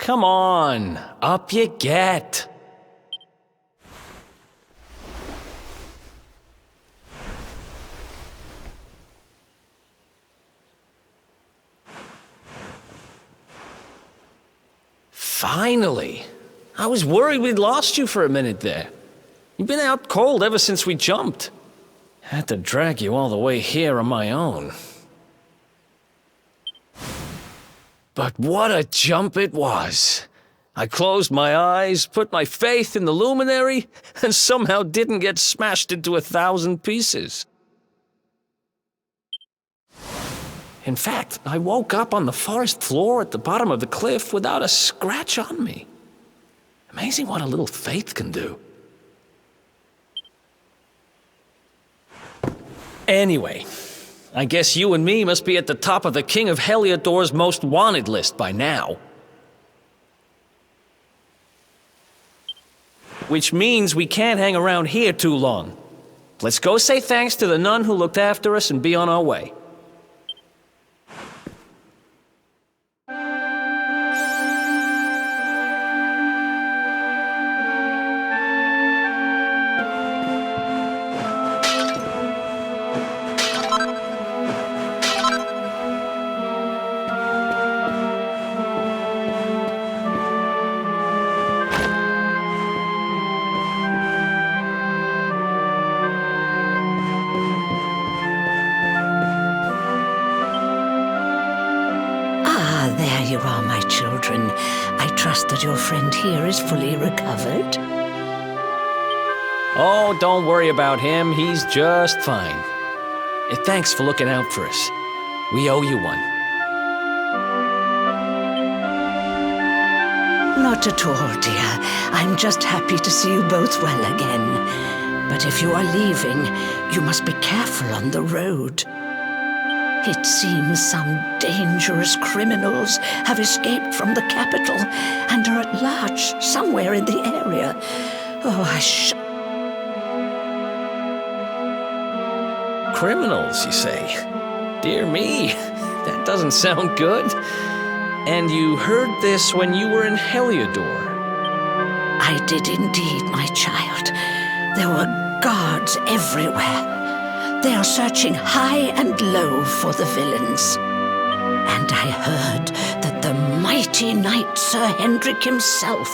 Come on, up you get. Finally! I was worried we'd lost you for a minute there. You've been out cold ever since we jumped. Had to drag you all the way here on my own. But what a jump it was. I closed my eyes, put my faith in the luminary, and somehow didn't get smashed into 1,000 pieces. In fact, I woke up on the forest floor at the bottom of the cliff without a scratch on me. Amazing what a little faith can do. Anyway, I guess you and me must be at the top of the King of Hellador's most wanted list by now. Which means we can't hang around here too long. Let's go say thanks to the nun who looked after us and be on our way. There you are, my children. I trust that your friend here is fully recovered. Oh, don't worry about him. He's just fine. Thanks for looking out for us. We owe you one. Not at all, dear. I'm just happy to see you both well again. But if you are leaving, you must be careful on the road. It seems some dangerous criminals have escaped from the capital and are at large somewhere in the area. Oh, Criminals, you say? Dear me, that doesn't sound good. And you heard this when you were in Hellador? I did indeed, my child. There were guards everywhere. They are searching high and low for the villains. And I heard that the mighty knight Sir Hendrik himself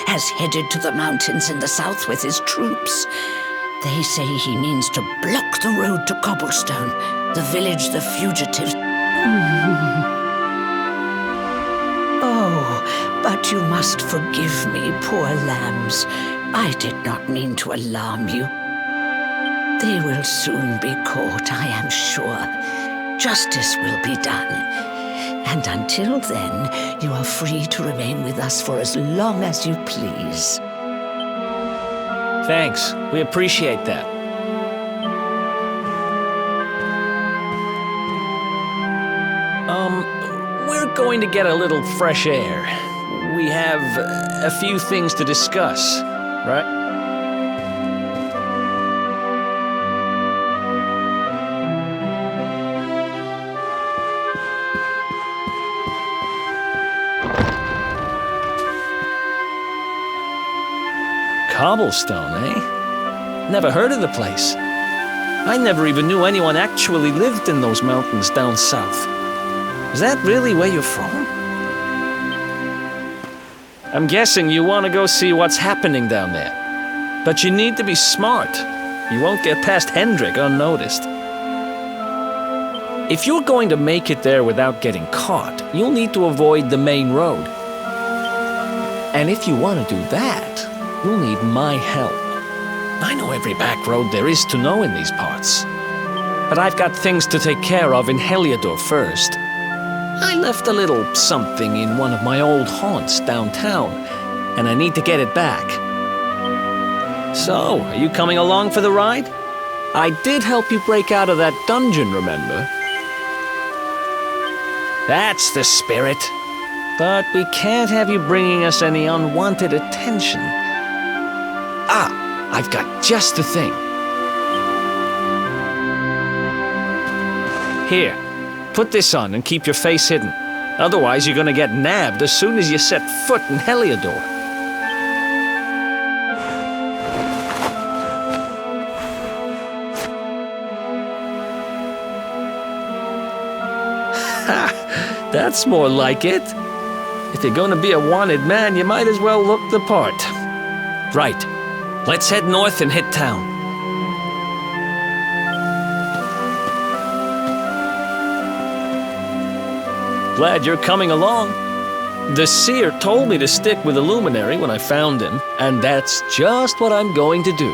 has headed to the mountains in the south with his troops. They say he means to block the road to Cobblestone, the village the fugitives... Oh, but you must forgive me, poor lambs. I did not mean to alarm you. They will soon be caught, I am sure. Justice will be done. And until then, you are free to remain with us for as long as you please. Thanks. We appreciate that. We're going to get a little fresh air. We have a few things to discuss, right? Cobblestone, eh? Never heard of the place. I never even knew anyone actually lived in those mountains down south. Is that really where you're from? I'm guessing you want to go see what's happening down there. But you need to be smart. You won't get past Hendrik unnoticed. If you're going to make it there without getting caught, you'll need to avoid the main road. And if you want to do that, you'll need my help. I know every back road there is to know in these parts. But I've got things to take care of in Hellador first. I left a little something in one of my old haunts downtown, and I need to get it back. So, are you coming along for the ride? I did help you break out of that dungeon, remember? That's the spirit. But we can't have you bringing us any unwanted attention. Ah, I've got just the thing. Here, put this on and keep your face hidden. Otherwise, you're gonna get nabbed as soon as you set foot in Hellador. Ha! That's more like it. If you're gonna be a wanted man, you might as well look the part. Right. Let's head north and hit town. Glad you're coming along. The seer told me to stick with the luminary when I found him, and that's just what I'm going to do.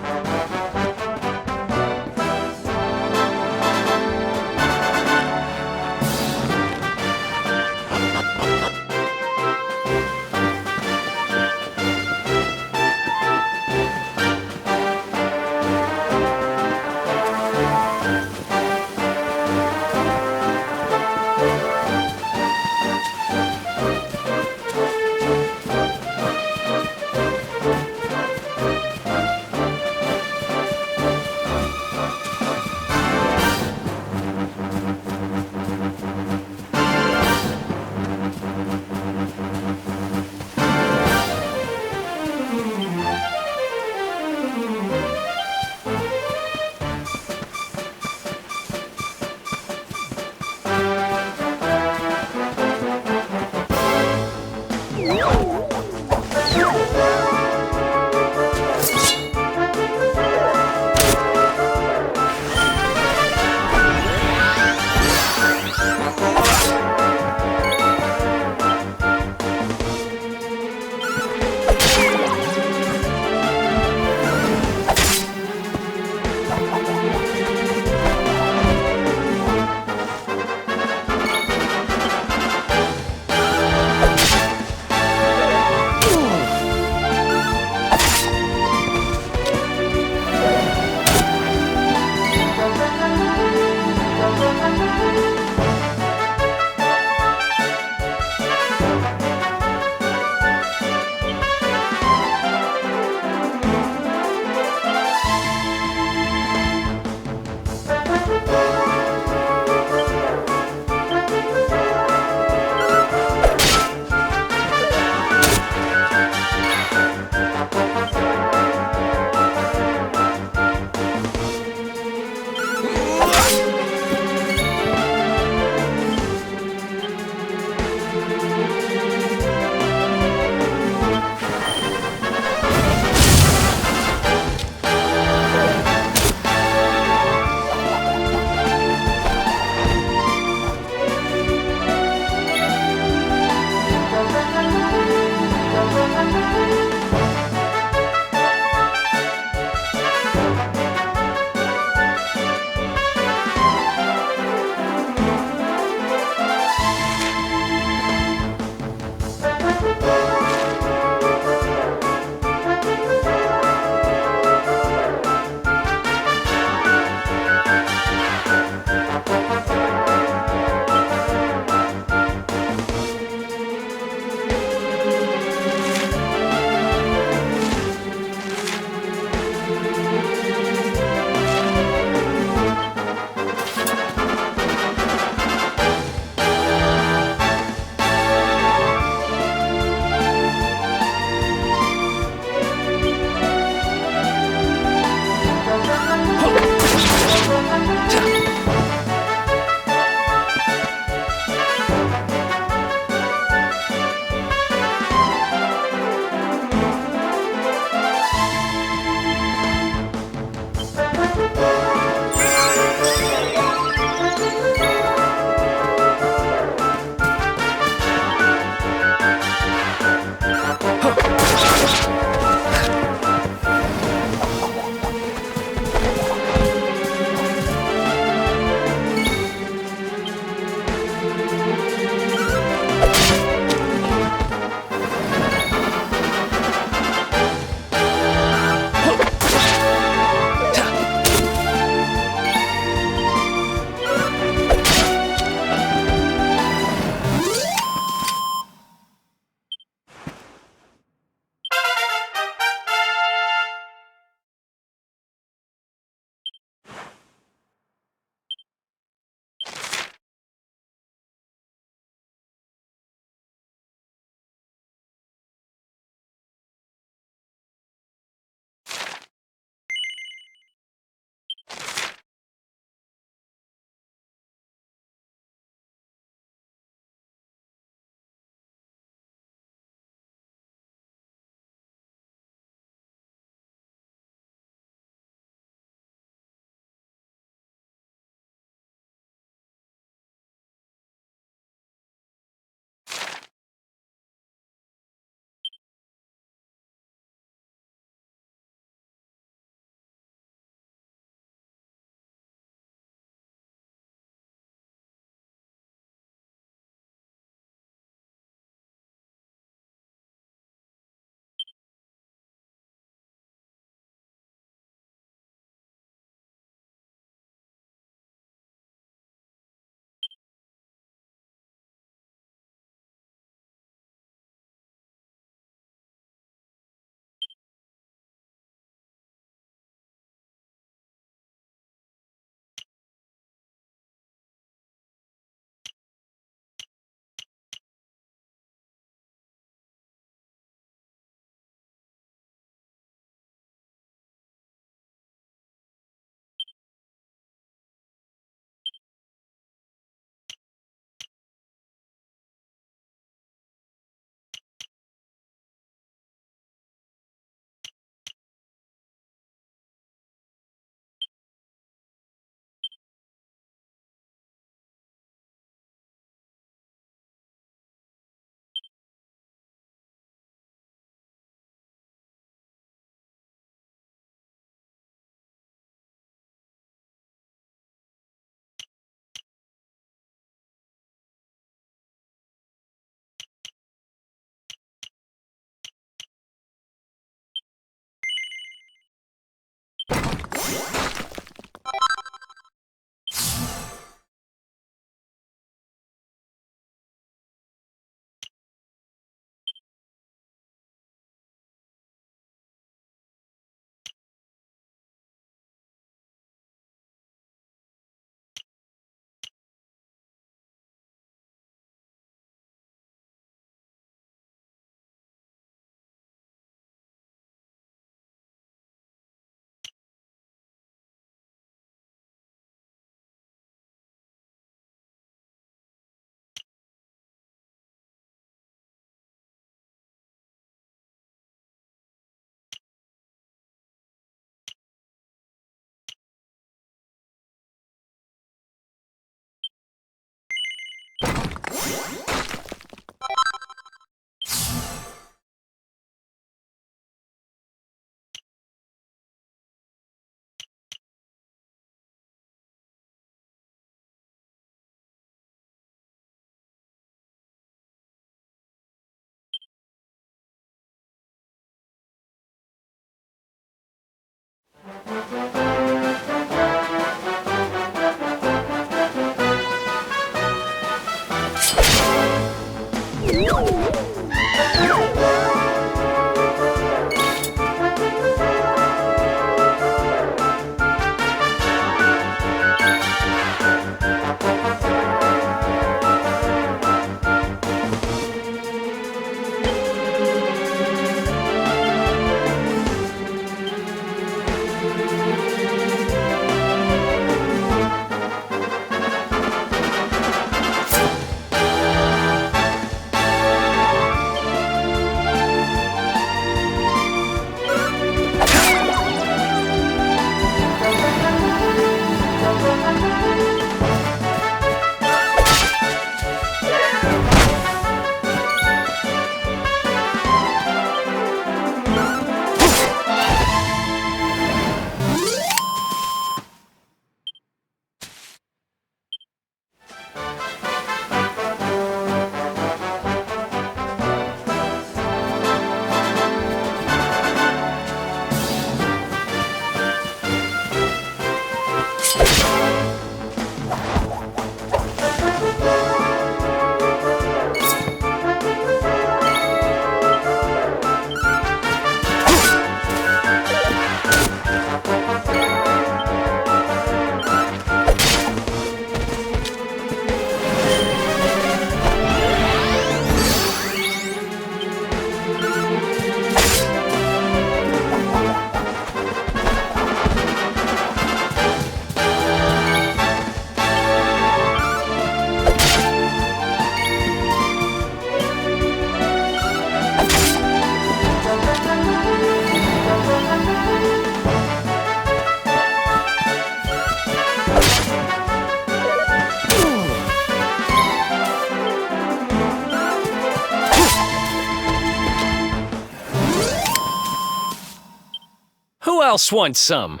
Who else wants some?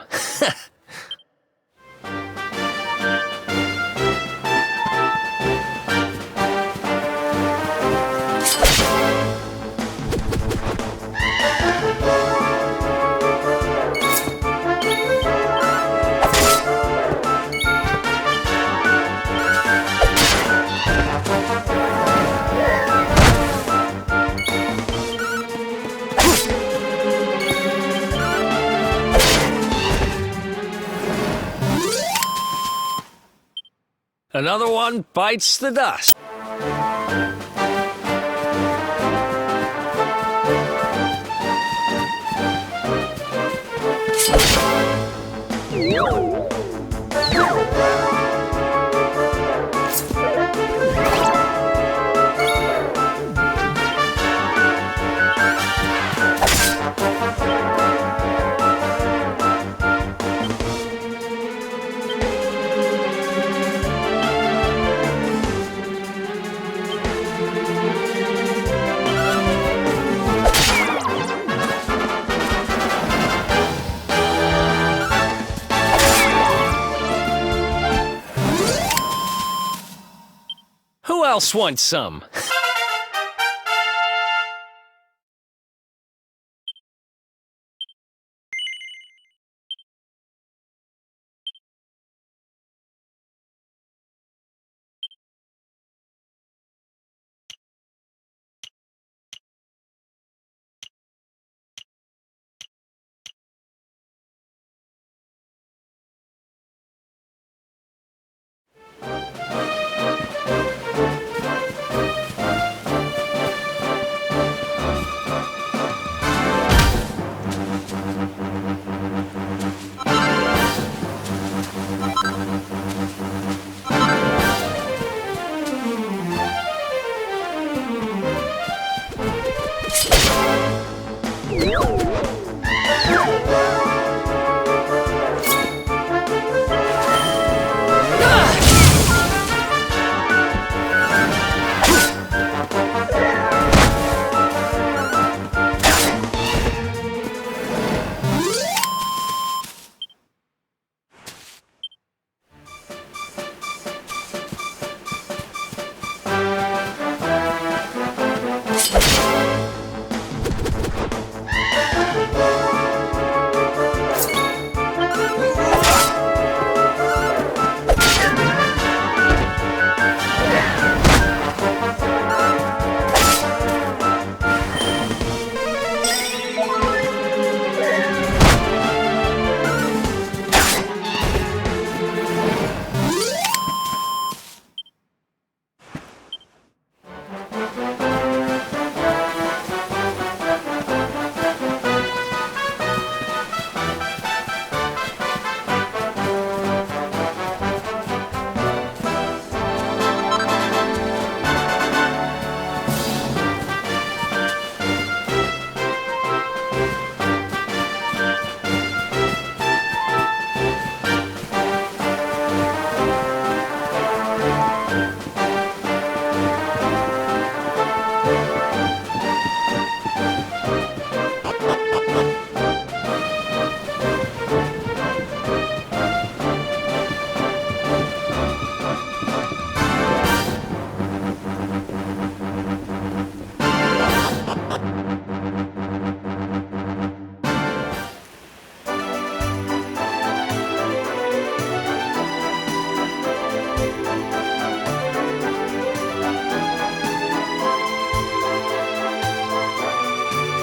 Another one bites the dust. Who else wants some?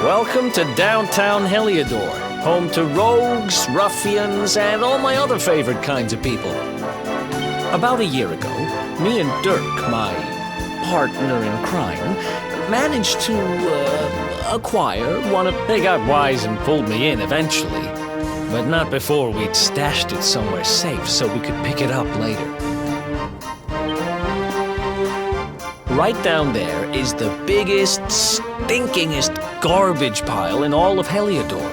Welcome to downtown Hellador, home to rogues, ruffians, and all my other favorite kinds of people. About a year ago, me and Dirk, my partner in crime, managed to acquire one of... They got wise and pulled me in eventually, but not before we'd stashed it somewhere safe so we could pick it up later. Right down there is the biggest, stinkingest garbage pile in all of Hellador.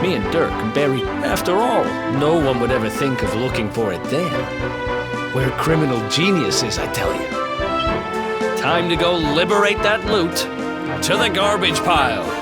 Me and Dirk buried... After all, no one would ever think of looking for it there. We're criminal geniuses, I tell you. Time to go liberate that loot to the garbage pile.